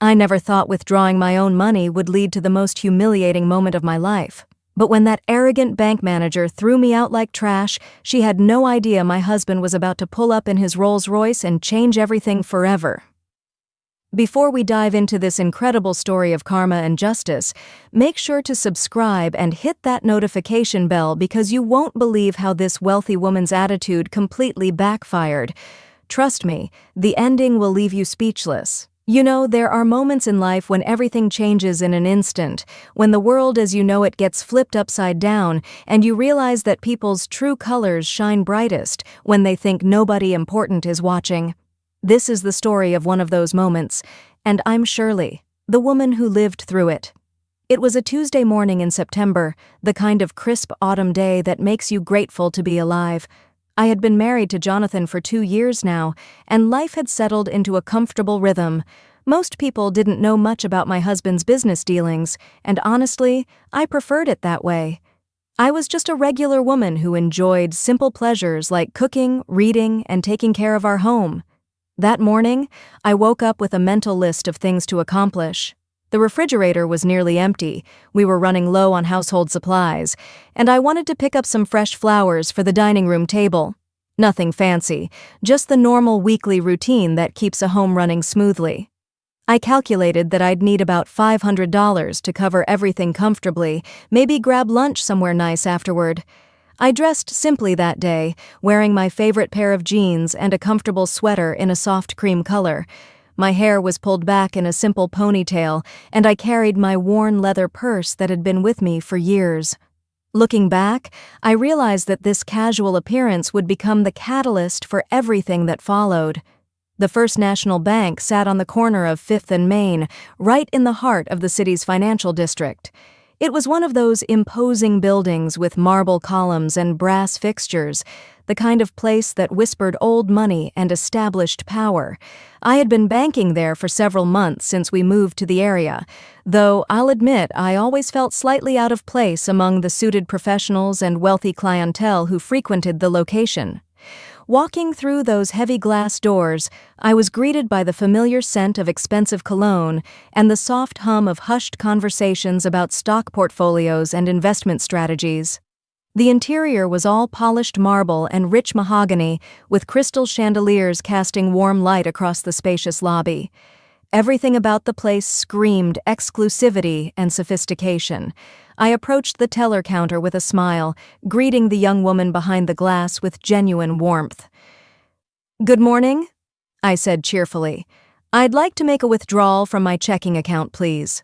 I never thought withdrawing my own money would lead to the most humiliating moment of my life. But when that arrogant bank manager threw me out like trash, she had no idea my husband was about to pull up in his Rolls-Royce and change everything forever. Before we dive into this incredible story of karma and justice, make sure to subscribe and hit that notification bell because you won't believe how this wealthy woman's attitude completely backfired. Trust me, the ending will leave you speechless. You know, there are moments in life when everything changes in an instant, when the world as you know it gets flipped upside down, and you realize that people's true colors shine brightest when they think nobody important is watching. This is the story of one of those moments, and I'm Shirley, the woman who lived through it. It was a Tuesday morning in September, the kind of crisp autumn day that makes you grateful to be alive. I had been married to Jonathan for 2 years now, and life had settled into a comfortable rhythm. Most people didn't know much about my husband's business dealings, and honestly, I preferred it that way. I was just a regular woman who enjoyed simple pleasures like cooking, reading, and taking care of our home. That morning, I woke up with a mental list of things to accomplish. The refrigerator was nearly empty, we were running low on household supplies, and I wanted to pick up some fresh flowers for the dining room table. Nothing fancy, just the normal weekly routine that keeps a home running smoothly. I calculated that I'd need about $500 to cover everything comfortably, maybe grab lunch somewhere nice afterward. I dressed simply that day, wearing my favorite pair of jeans and a comfortable sweater in a soft cream color. My hair was pulled back in a simple ponytail, and I carried my worn leather purse that had been with me for years. Looking back, I realized that this casual appearance would become the catalyst for everything that followed. The First National Bank sat on the corner of 5th and Main, right in the heart of the city's financial district. It was one of those imposing buildings with marble columns and brass fixtures, the kind of place that whispered old money and established power. I had been banking there for several months since we moved to the area, though I'll admit I always felt slightly out of place among the suited professionals and wealthy clientele who frequented the location. Walking through those heavy glass doors, I was greeted by the familiar scent of expensive cologne and the soft hum of hushed conversations about stock portfolios and investment strategies. The interior was all polished marble and rich mahogany, with crystal chandeliers casting warm light across the spacious lobby. Everything about the place screamed exclusivity and sophistication. I approached the teller counter with a smile, greeting the young woman behind the glass with genuine warmth. "Good morning," I said cheerfully. "I'd like to make a withdrawal from my checking account, please."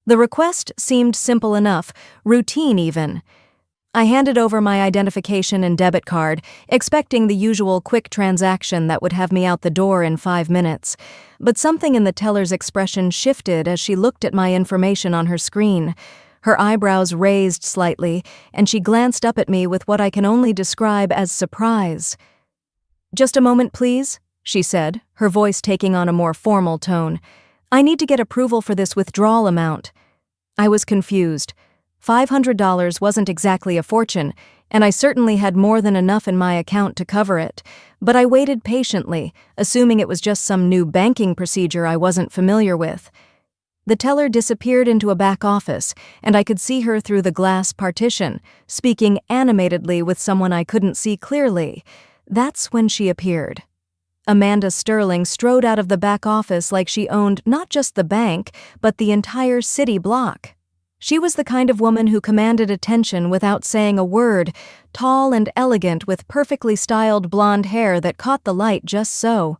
The request seemed simple enough, routine even. I handed over my identification and debit card, expecting the usual quick transaction that would have me out the door in 5 minutes. But something in the teller's expression shifted as she looked at my information on her screen. Her eyebrows raised slightly, and she glanced up at me with what I can only describe as surprise. "Just a moment, please," she said, her voice taking on a more formal tone. "I need to get approval for this withdrawal amount." I was confused. $500 wasn't exactly a fortune, and I certainly had more than enough in my account to cover it, but I waited patiently, assuming it was just some new banking procedure I wasn't familiar with. The teller disappeared into a back office, and I could see her through the glass partition, speaking animatedly with someone I couldn't see clearly. That's when she appeared. Amanda Sterling strode out of the back office like she owned not just the bank, but the entire city block. She was the kind of woman who commanded attention without saying a word, tall and elegant with perfectly styled blonde hair that caught the light just so.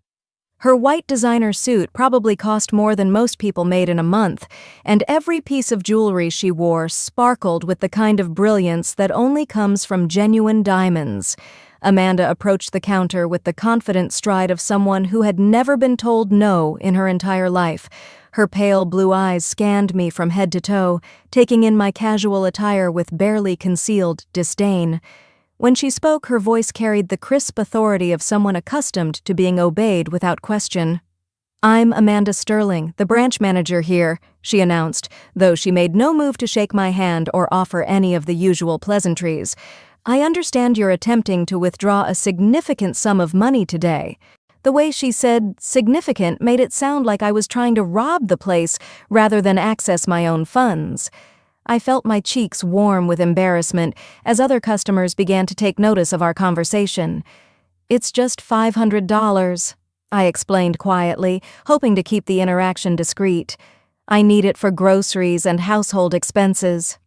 Her white designer suit probably cost more than most people made in a month, and every piece of jewelry she wore sparkled with the kind of brilliance that only comes from genuine diamonds. Amanda approached the counter with the confident stride of someone who had never been told no in her entire life. Her pale blue eyes scanned me from head to toe, taking in my casual attire with barely concealed disdain. When she spoke, her voice carried the crisp authority of someone accustomed to being obeyed without question. "I'm Amanda Sterling, the branch manager here," she announced, though she made no move to shake my hand or offer any of the usual pleasantries. "I understand you're attempting to withdraw a significant sum of money today. The way she said significant made it sound like I was trying to rob the place rather than access my own funds. I felt my cheeks warm with embarrassment as other customers began to take notice of our conversation. "It's just $500, I explained quietly, hoping to keep the interaction discreet. "I need it for groceries and household expenses."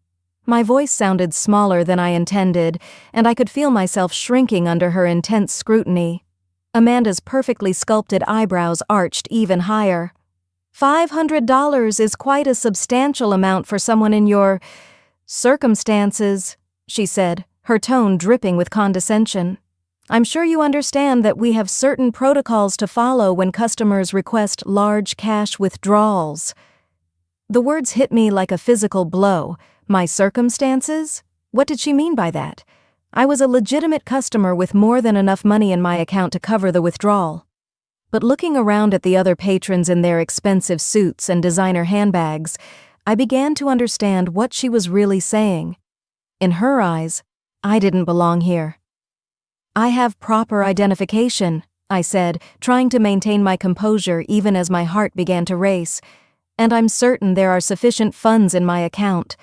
My voice sounded smaller than I intended, and I could feel myself shrinking under her intense scrutiny. Amanda's perfectly sculpted eyebrows arched even higher. $500 is quite a substantial amount for someone in your circumstances, she said, her tone dripping with condescension. "I'm sure you understand that we have certain protocols to follow when customers request large cash withdrawals." The words hit me like a physical blow. My circumstances? What did she mean by that? I was a legitimate customer with more than enough money in my account to cover the withdrawal. But looking around at the other patrons in their expensive suits and designer handbags, I began to understand what she was really saying. In her eyes, I didn't belong here. "I have proper identification," I said, trying to maintain my composure even as my heart began to race. "And I'm certain there are sufficient funds in my account."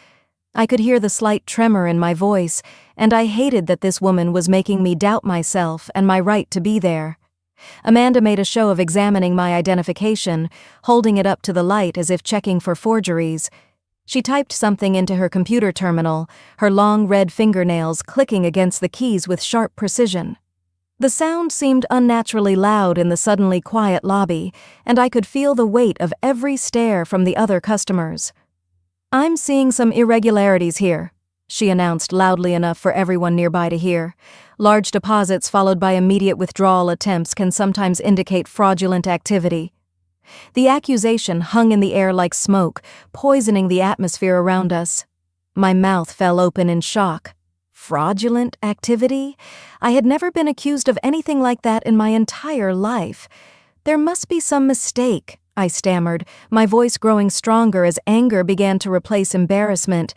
I could hear the slight tremor in my voice, and I hated that this woman was making me doubt myself and my right to be there. Amanda made a show of examining my identification, holding it up to the light as if checking for forgeries. She typed something into her computer terminal, her long red fingernails clicking against the keys with sharp precision. The sound seemed unnaturally loud in the suddenly quiet lobby, and I could feel the weight of every stare from the other customers. "I'm seeing some irregularities here," she announced loudly enough for everyone nearby to hear. Large deposits followed by immediate withdrawal attempts can sometimes indicate fraudulent activity. The accusation hung in the air like smoke, poisoning the atmosphere around us. My mouth fell open in shock. Fraudulent activity? I had never been accused of anything like that in my entire life. "There must be some mistake," I stammered, my voice growing stronger as anger began to replace embarrassment.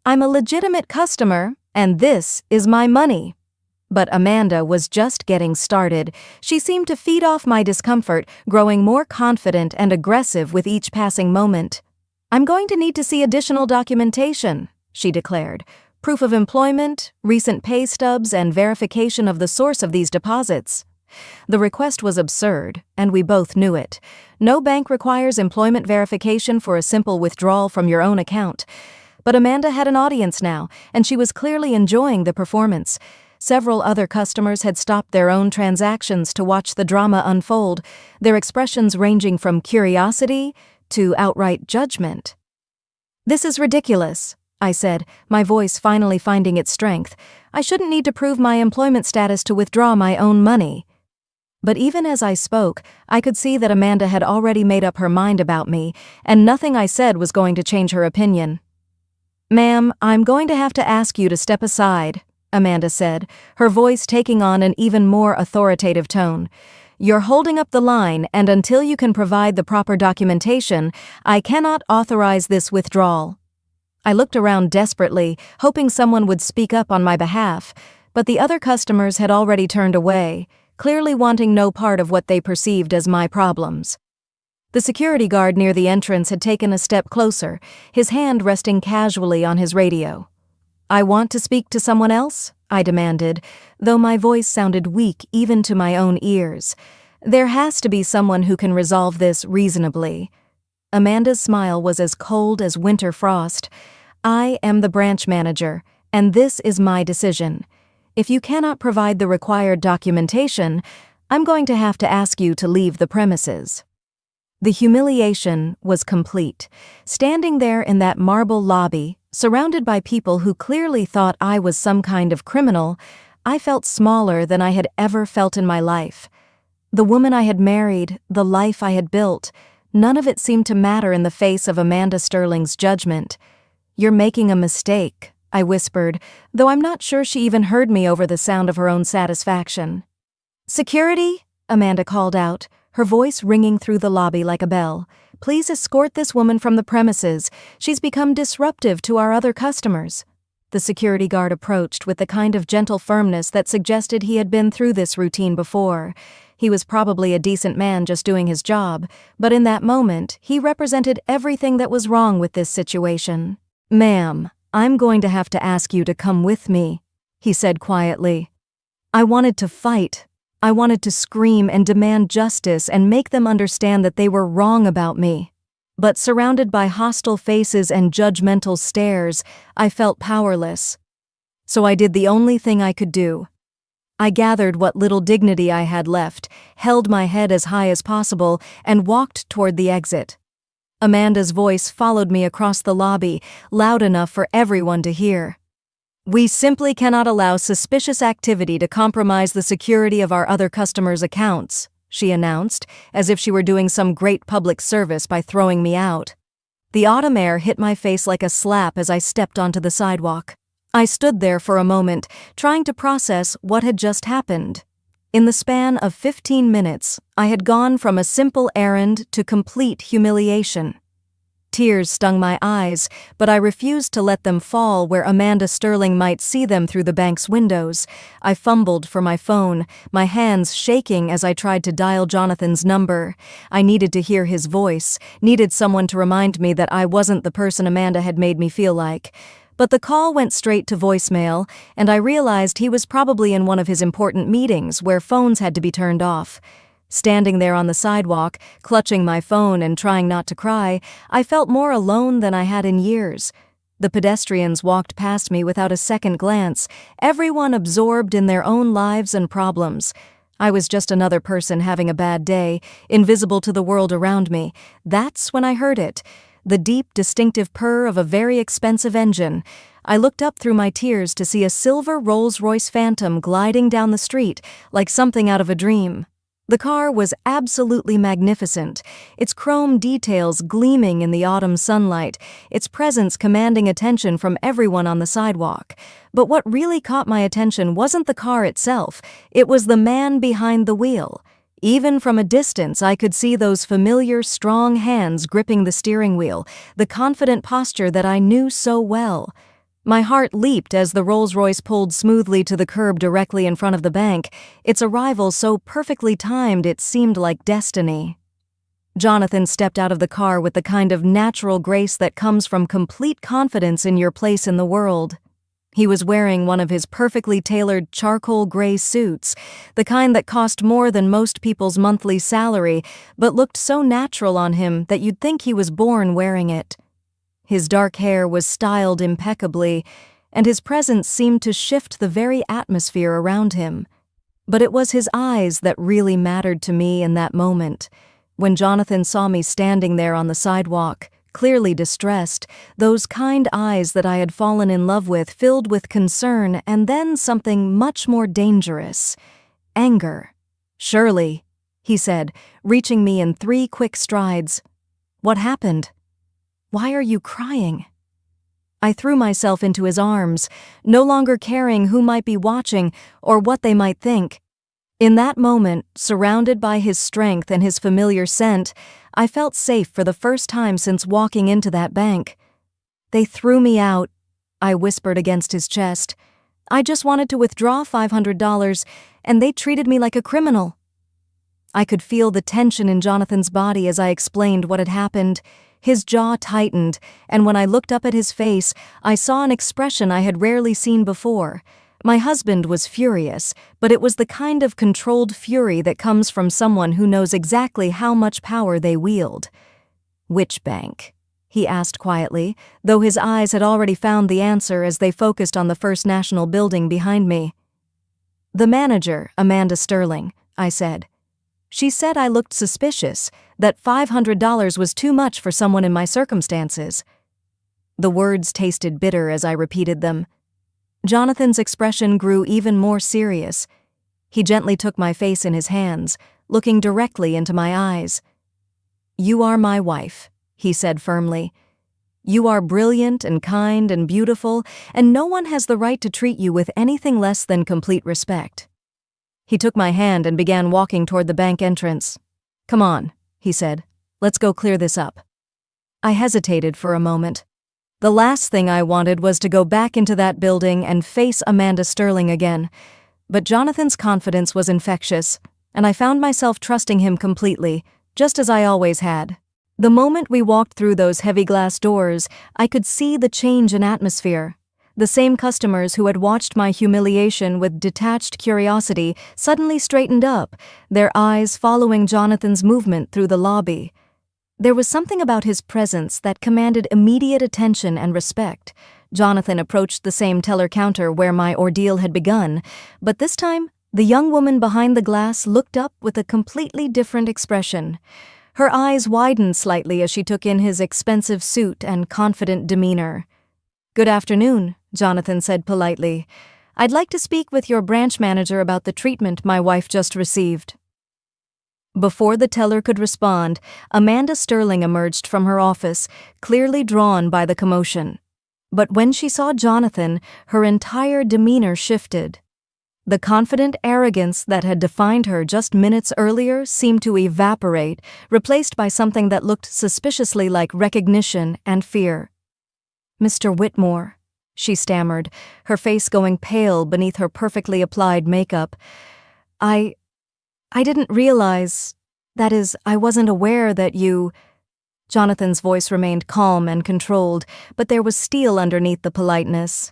"I'm a legitimate customer, and this is my money." But Amanda was just getting started. She seemed to feed off my discomfort, growing more confident and aggressive with each passing moment. "I'm going to need to see additional documentation," she declared. "Proof of employment, recent pay stubs, and verification of the source of these deposits." The request was absurd, and we both knew it. No bank requires employment verification for a simple withdrawal from your own account. But Amanda had an audience now, and she was clearly enjoying the performance. Several other customers had stopped their own transactions to watch the drama unfold, their expressions ranging from curiosity to outright judgment. "This is ridiculous," I said, my voice finally finding its strength. "I shouldn't need to prove my employment status to withdraw my own money." But even as I spoke, I could see that Amanda had already made up her mind about me, and nothing I said was going to change her opinion. "Ma'am, I'm going to have to ask you to step aside," Amanda said, her voice taking on an even more authoritative tone. "You're holding up the line, and until you can provide the proper documentation, I cannot authorize this withdrawal." I looked around desperately, hoping someone would speak up on my behalf, but the other customers had already turned away, clearly wanting no part of what they perceived as my problems. The security guard near the entrance had taken a step closer, his hand resting casually on his radio. "I want to speak to someone else," I demanded, though my voice sounded weak even to my own ears. "There has to be someone who can resolve this reasonably." Amanda's smile was as cold as winter frost. "I am the branch manager, and this is my decision. If you cannot provide the required documentation, I'm going to have to ask you to leave the premises." The humiliation was complete. Standing there in that marble lobby, surrounded by people who clearly thought I was some kind of criminal, I felt smaller than I had ever felt in my life. The woman I had married, the life I had built, none of it seemed to matter in the face of Amanda Sterling's judgment. "You're making a mistake," I whispered, though I'm not sure she even heard me over the sound of her own satisfaction. "Security?" Amanda called out, her voice ringing through the lobby like a bell. "Please escort this woman from the premises. She's become disruptive to our other customers." The security guard approached with the kind of gentle firmness that suggested he had been through this routine before. He was probably a decent man just doing his job, but in that moment, he represented everything that was wrong with this situation. "Ma'am, I'm going to have to ask you to come with me," he said quietly. I wanted to fight. I wanted to scream and demand justice and make them understand that they were wrong about me. But surrounded by hostile faces and judgmental stares, I felt powerless. So I did the only thing I could do. I gathered what little dignity I had left, held my head as high as possible, and walked toward the exit. Amanda's voice followed me across the lobby, loud enough for everyone to hear. "We simply cannot allow suspicious activity to compromise the security of our other customers' accounts," she announced, as if she were doing some great public service by throwing me out. The autumn air hit my face like a slap as I stepped onto the sidewalk. I stood there for a moment, trying to process what had just happened. In the span of 15 minutes, I had gone from a simple errand to complete humiliation. Tears stung my eyes, but I refused to let them fall where Amanda Sterling might see them through the bank's windows. I fumbled for my phone, my hands shaking as I tried to dial Jonathan's number. I needed to hear his voice, needed someone to remind me that I wasn't the person Amanda had made me feel like. But the call went straight to voicemail, and I realized he was probably in one of his important meetings where phones had to be turned off. Standing there on the sidewalk, clutching my phone and trying not to cry, I felt more alone than I had in years. The pedestrians walked past me without a second glance, everyone absorbed in their own lives and problems. I was just another person having a bad day, invisible to the world around me. That's when I heard it. The deep, distinctive purr of a very expensive engine. I looked up through my tears to see a silver Rolls-Royce Phantom gliding down the street, like something out of a dream. The car was absolutely magnificent, its chrome details gleaming in the autumn sunlight, its presence commanding attention from everyone on the sidewalk. But what really caught my attention wasn't the car itself, it was the man behind the wheel. Even from a distance, I could see those familiar, strong hands gripping the steering wheel, the confident posture that I knew so well. My heart leaped as the Rolls-Royce pulled smoothly to the curb directly in front of the bank, its arrival so perfectly timed it seemed like destiny. Jonathan stepped out of the car with the kind of natural grace that comes from complete confidence in your place in the world. He was wearing one of his perfectly tailored charcoal gray suits, the kind that cost more than most people's monthly salary, but looked so natural on him that you'd think he was born wearing it. His dark hair was styled impeccably, and his presence seemed to shift the very atmosphere around him. But it was his eyes that really mattered to me in that moment. When Jonathan saw me standing there on the sidewalk, clearly distressed, those kind eyes that I had fallen in love with filled with concern and then something much more dangerous. Anger. "Shirley," he said, reaching me in 3 quick strides. "What happened? Why are you crying?" I threw myself into his arms, no longer caring who might be watching or what they might think. In that moment, surrounded by his strength and his familiar scent, I felt safe for the first time since walking into that bank. "They threw me out," I whispered against his chest. "I just wanted to withdraw $500, and they treated me like a criminal." I could feel the tension in Jonathan's body as I explained what had happened. His jaw tightened, and when I looked up at his face, I saw an expression I had rarely seen before. My husband was furious, but it was the kind of controlled fury that comes from someone who knows exactly how much power they wield. "Which bank?" he asked quietly, though his eyes had already found the answer as they focused on the First National building behind me. "The manager, Amanda Sterling," I said. "She said I looked suspicious, that $500 was too much for someone in my circumstances." The words tasted bitter as I repeated them. Jonathan's expression grew even more serious. He gently took my face in his hands, looking directly into my eyes. "You are my wife," he said firmly. "You are brilliant and kind and beautiful, and no one has the right to treat you with anything less than complete respect." He took my hand and began walking toward the bank entrance. "Come on," he said. "Let's go clear this up." I hesitated for a moment. The last thing I wanted was to go back into that building and face Amanda Sterling again. But Jonathan's confidence was infectious. and I found myself trusting him completely, just as I always had. The moment we walked through those heavy glass doors, I could see the change in atmosphere. The same customers who had watched my humiliation with detached curiosity suddenly straightened up, their eyes following Jonathan's movement through the lobby. There was something about his presence that commanded immediate attention and respect. Jonathan approached the same teller counter where my ordeal had begun, but this time, the young woman behind the glass looked up with a completely different expression. Her eyes widened slightly as she took in his expensive suit and confident demeanor. "Good afternoon," Jonathan said politely. "I'd like to speak with your branch manager about the treatment my wife just received." Before the teller could respond, Amanda Sterling emerged from her office, clearly drawn by the commotion. But when she saw Jonathan, her entire demeanor shifted. The confident arrogance that had defined her just minutes earlier seemed to evaporate, replaced by something that looked suspiciously like recognition and fear. "Mr. Whitmore," she stammered, her face going pale beneath her perfectly applied makeup. I didn't realize, that is, I wasn't aware that you—" Jonathan's voice remained calm and controlled, but there was steel underneath the politeness.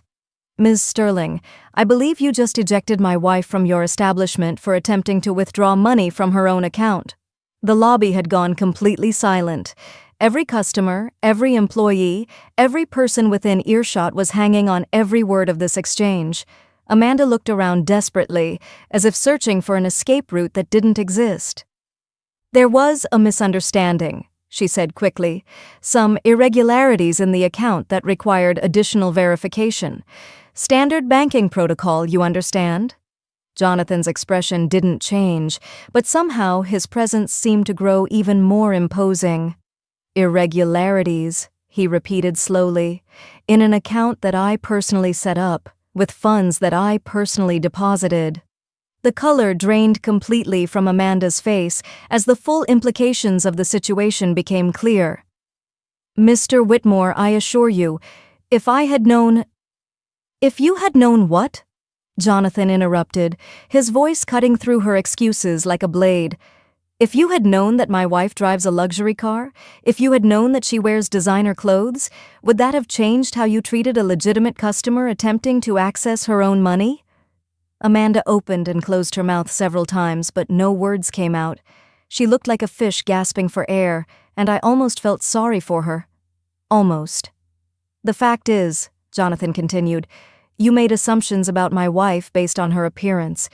"Ms. Sterling, I believe you just ejected my wife from your establishment for attempting to withdraw money from her own account." The lobby had gone completely silent. Every customer, every employee, every person within earshot was hanging on every word of this exchange. Amanda looked around desperately, as if searching for an escape route that didn't exist. "There was a misunderstanding," she said quickly. "Some irregularities in the account that required additional verification. Standard banking protocol, you understand?" Jonathan's expression didn't change, but somehow his presence seemed to grow even more imposing. "Irregularities," he repeated slowly, "in an account that I personally set up, with funds that I personally deposited." The color drained completely from Amanda's face as the full implications of the situation became clear. "Mr. Whitmore, I assure you, if I had known—" "If you had known what?" Jonathan interrupted, his voice cutting through her excuses like a blade. "If you had known that my wife drives a luxury car, if you had known that she wears designer clothes, would that have changed how you treated a legitimate customer attempting to access her own money?" Amanda opened and closed her mouth several times, but no words came out. She looked like a fish gasping for air, and I almost felt sorry for her. Almost. "The fact is," Jonathan continued, "you made assumptions about my wife based on her appearance.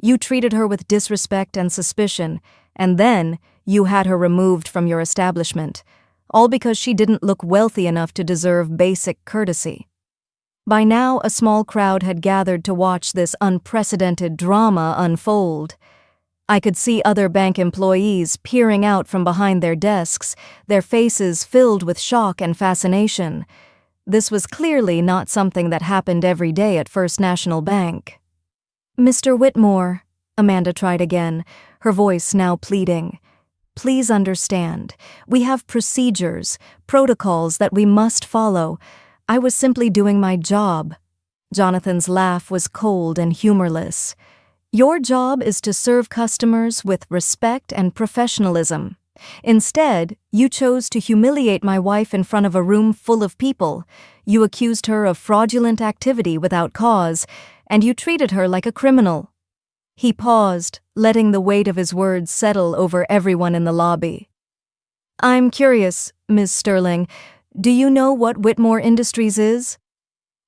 You treated her with disrespect and suspicion, and then you had her removed from your establishment, all because she didn't look wealthy enough to deserve basic courtesy." By now, a small crowd had gathered to watch this unprecedented drama unfold. I could see other bank employees peering out from behind their desks, their faces filled with shock and fascination. This was clearly not something that happened every day at First National Bank. "Mr. Whitmore," Amanda tried again, her voice now pleading, "please understand. We have procedures, protocols that we must follow. I was simply doing my job." Jonathan's laugh was cold and humorless. "Your job is to serve customers with respect and professionalism. Instead, you chose to humiliate my wife in front of a room full of people. You accused her of fraudulent activity without cause, and you treated her like a criminal." He paused, letting the weight of his words settle over everyone in the lobby. "I'm curious, Ms. Sterling, do you know what Whitmore Industries is?"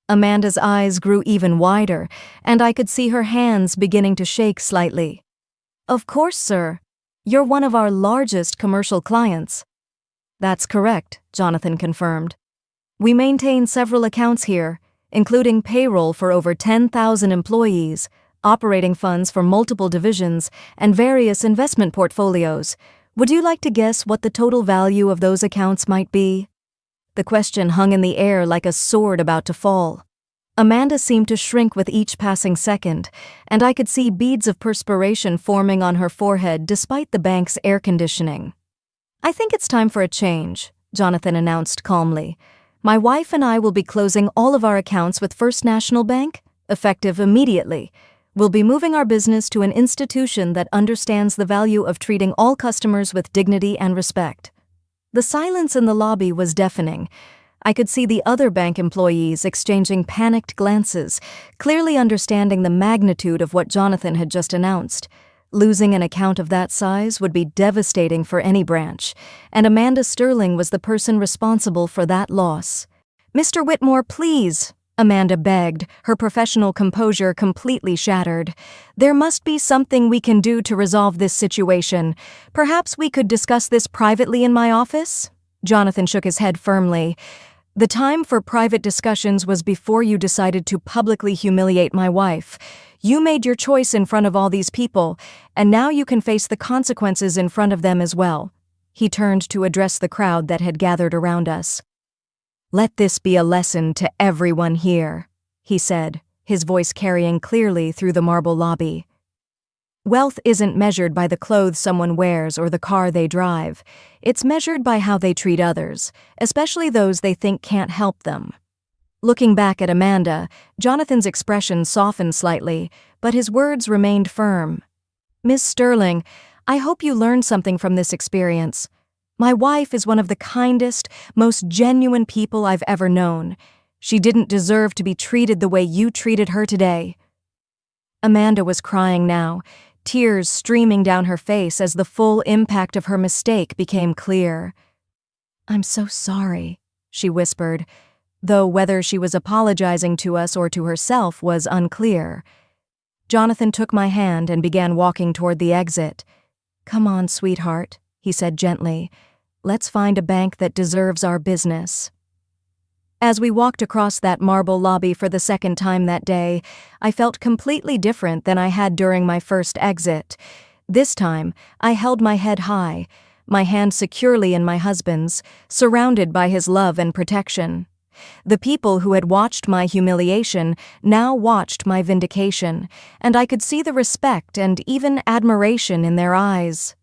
Amanda's eyes grew even wider, and I could see her hands beginning to shake slightly. "Of course, sir. You're one of our largest commercial clients." "That's correct," Jonathan confirmed. "We maintain several accounts here, including payroll for over 10,000 employees, operating funds for multiple divisions, and various investment portfolios. Would you like to guess what the total value of those accounts might be?" The question hung in the air like a sword about to fall. Amanda seemed to shrink with each passing second, and I could see beads of perspiration forming on her forehead despite the bank's air conditioning. "I think it's time for a change," Jonathan announced calmly. "My wife and I will be closing all of our accounts with First National Bank, effective immediately. We'll be moving our business to an institution that understands the value of treating all customers with dignity and respect." The silence in the lobby was deafening. I could see the other bank employees exchanging panicked glances, clearly understanding the magnitude of what Jonathan had just announced. Losing an account of that size would be devastating for any branch, and Amanda Sterling was the person responsible for that loss. "Mr. Whitmore, please," Amanda begged, her professional composure completely shattered. "There must be something we can do to resolve this situation. Perhaps we could discuss this privately in my office?" Jonathan shook his head firmly. "The time for private discussions was before you decided to publicly humiliate my wife. You made your choice in front of all these people, and now you can face the consequences in front of them as well." He turned to address the crowd that had gathered around us. "Let this be a lesson to everyone here," he said, his voice carrying clearly through the marble lobby. "Wealth isn't measured by the clothes someone wears or the car they drive. It's measured by how they treat others, especially those they think can't help them." Looking back at Amanda, Jonathan's expression softened slightly, but his words remained firm. "Miss Sterling, I hope you learned something from this experience. My wife is one of the kindest, most genuine people I've ever known. She didn't deserve to be treated the way you treated her today." Amanda was crying now, tears streaming down her face as the full impact of her mistake became clear. "I'm so sorry," she whispered, though whether she was apologizing to us or to herself was unclear. Jonathan took my hand and began walking toward the exit. "Come on, sweetheart," he said gently. "Let's find a bank that deserves our business." As we walked across that marble lobby for the second time that day, I felt completely different than I had during my first exit. This time, I held my head high, my hand securely in my husband's, surrounded by his love and protection. The people who had watched my humiliation now watched my vindication, and I could see the respect and even admiration in their eyes.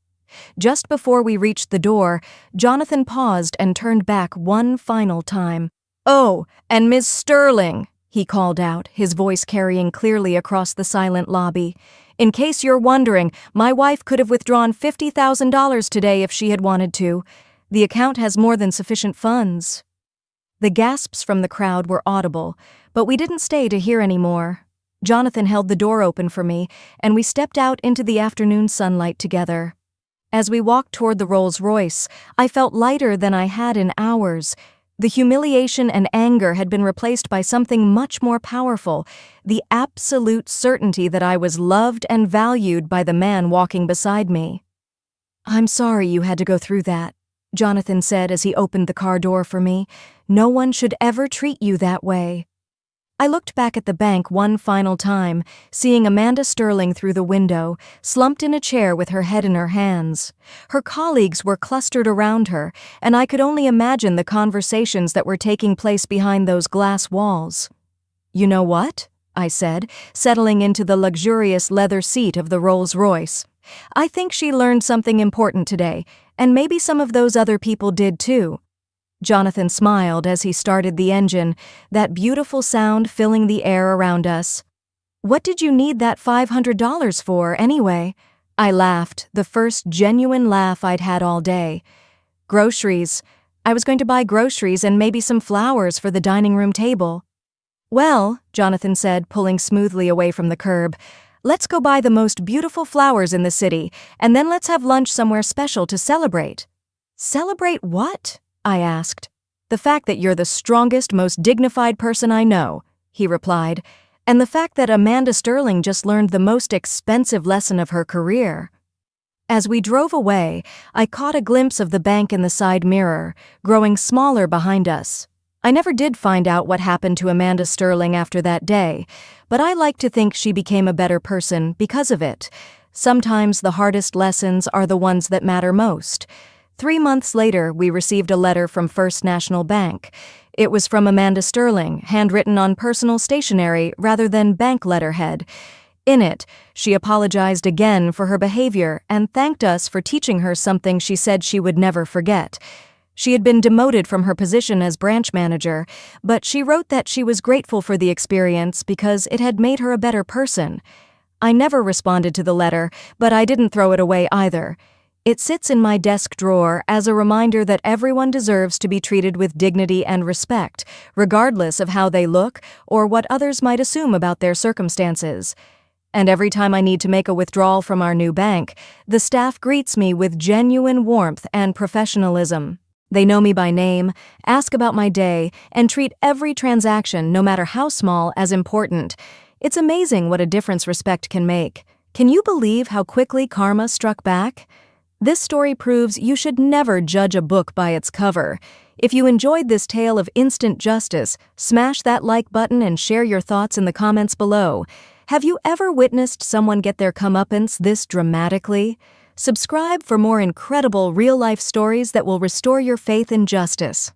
Just before we reached the door, Jonathan paused and turned back one final time. "Oh, and Miss Sterling," he called out, his voice carrying clearly across the silent lobby. "In case you're wondering, my wife could have withdrawn $50,000 today if she had wanted to. The account has more than sufficient funds." The gasps from the crowd were audible, but we didn't stay to hear any more. Jonathan held the door open for me, and we stepped out into the afternoon sunlight together. As we walked toward the Rolls-Royce, I felt lighter than I had in hours. The humiliation and anger had been replaced by something much more powerful, the absolute certainty that I was loved and valued by the man walking beside me. "I'm sorry you had to go through that," Jonathan said as he opened the car door for me. "No one should ever treat you that way." I looked back at the bank one final time, seeing Amanda Sterling through the window, slumped in a chair with her head in her hands. Her colleagues were clustered around her, and I could only imagine the conversations that were taking place behind those glass walls. "You know what?" I said, settling into the luxurious leather seat of the Rolls-Royce. "I think she learned something important today, and maybe some of those other people did too." Jonathan smiled as he started the engine, that beautiful sound filling the air around us. "What did you need that $500 for, anyway?" I laughed, the first genuine laugh I'd had all day. "Groceries. I was going to buy groceries and maybe some flowers for the dining room table." "Well," Jonathan said, pulling smoothly away from the curb, "let's go buy the most beautiful flowers in the city, and then let's have lunch somewhere special to celebrate." "Celebrate what?" I asked. "The fact that you're the strongest, most dignified person I know," he replied, "and the fact that Amanda Sterling just learned the most expensive lesson of her career." As we drove away, I caught a glimpse of the bank in the side mirror, growing smaller behind us. I never did find out what happened to Amanda Sterling after that day, but I like to think she became a better person because of it. Sometimes the hardest lessons are the ones that matter most. 3 months later, we received a letter from First National Bank. It was from Amanda Sterling, handwritten on personal stationery rather than bank letterhead. In it, she apologized again for her behavior and thanked us for teaching her something she said she would never forget. She had been demoted from her position as branch manager, but she wrote that she was grateful for the experience because it had made her a better person. I never responded to the letter, but I didn't throw it away either. It sits in my desk drawer as a reminder that everyone deserves to be treated with dignity and respect, regardless of how they look or what others might assume about their circumstances. And every time I need to make a withdrawal from our new bank, the staff greets me with genuine warmth and professionalism. They know me by name, ask about my day, and treat every transaction, no matter how small, as important. It's amazing what a difference respect can make. Can you believe how quickly karma struck back? This story proves you should never judge a book by its cover. If you enjoyed this tale of instant justice, smash that like button and share your thoughts in the comments below. Have you ever witnessed someone get their comeuppance this dramatically? Subscribe for more incredible real-life stories that will restore your faith in justice.